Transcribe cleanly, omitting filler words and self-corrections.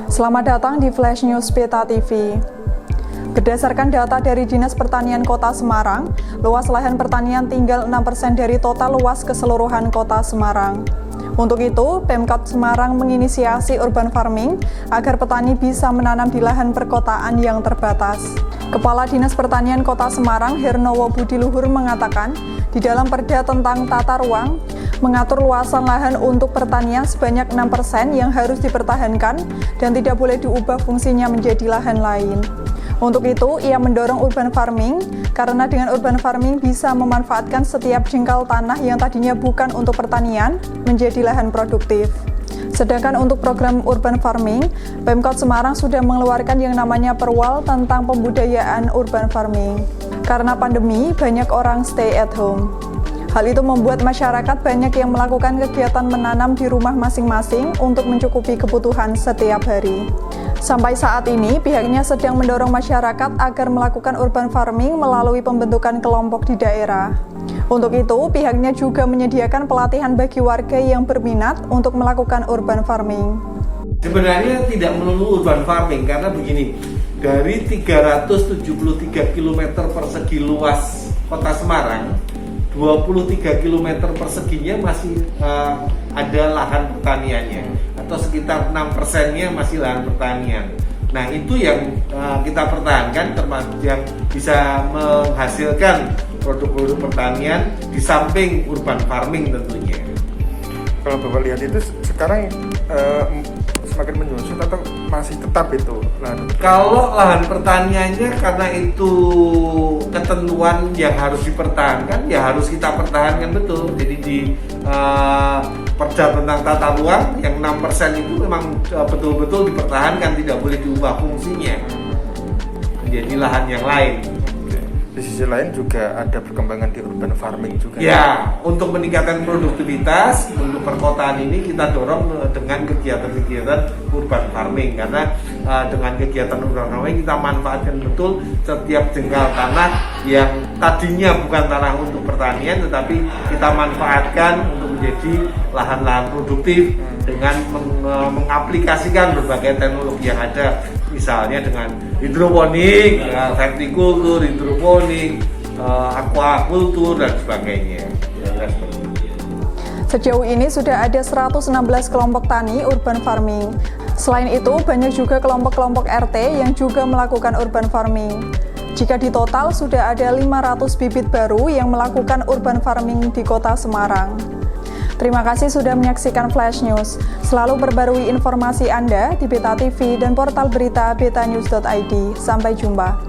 Selamat datang di Flash News Beta TV. Berdasarkan data dari Dinas Pertanian Kota Semarang, luas lahan pertanian tinggal 6% dari total luas keseluruhan Kota Semarang. Untuk itu, Pemkot Semarang menginisiasi urban farming agar petani bisa menanam di lahan perkotaan yang terbatas. Kepala Dinas Pertanian Kota Semarang, Hernowo Budiluhur mengatakan, di dalam Perda tentang tata ruang, mengatur luasan lahan untuk pertanian sebanyak 6% yang harus dipertahankan dan tidak boleh diubah fungsinya menjadi lahan lain. Untuk itu, ia mendorong urban farming karena dengan urban farming bisa memanfaatkan setiap jengkal tanah yang tadinya bukan untuk pertanian menjadi lahan produktif. Sedangkan untuk program urban farming, Pemkot Semarang sudah mengeluarkan yang namanya Perwal tentang pembudayaan urban farming. Karena pandemi, banyak orang stay at home. Hal itu membuat masyarakat banyak yang melakukan kegiatan menanam di rumah masing-masing untuk mencukupi kebutuhan setiap hari. Sampai saat ini, pihaknya sedang mendorong masyarakat agar melakukan urban farming melalui pembentukan kelompok di daerah. Untuk itu, pihaknya juga menyediakan pelatihan bagi warga yang berminat untuk melakukan urban farming. Sebenarnya tidak melulu urban farming, karena begini, dari 373 km persegi luas Kota Semarang, 23 km perseginya masih ada lahan pertaniannya, atau sekitar 6%-nya masih lahan pertanian. Nah, itu yang kita pertahankan, termasuk yang bisa menghasilkan produk-produk pertanian di samping urban farming tentunya. Kalau Bapak lihat itu sekarang semakin menyusut atau masih tetap itu lahan? Kalau lahan pertaniannya karena itu ketentuan yang harus dipertahankan, ya harus kita pertahankan betul. Jadi di Perda tentang tata ruang yang 6% itu memang betul-betul dipertahankan, tidak boleh diubah fungsinya menjadi lahan yang lain. Di sisi lain juga ada perkembangan di urban farming juga. Ya, untuk meningkatkan produktivitas untuk perkotaan ini kita dorong dengan kegiatan-kegiatan urban farming, karena dengan kegiatan urban farming kita manfaatkan betul setiap jengkal tanah yang tadinya bukan tanah untuk pertanian, tetapi kita manfaatkan untuk menjadi lahan-lahan produktif dengan mengaplikasikan berbagai teknologi yang ada, misalnya dengan hidroponik, vertikultur, hidroponik, aquacultur dan sebagainya. Sejauh ini sudah ada 116 kelompok tani urban farming. Selain itu, banyak juga kelompok-kelompok RT yang juga melakukan urban farming. Jika di total sudah ada 500 bibit baru yang melakukan urban farming di Kota Semarang. Terima kasih sudah menyaksikan Flash News. Selalu perbarui informasi Anda di Beta TV dan portal berita betanews.id. Sampai jumpa.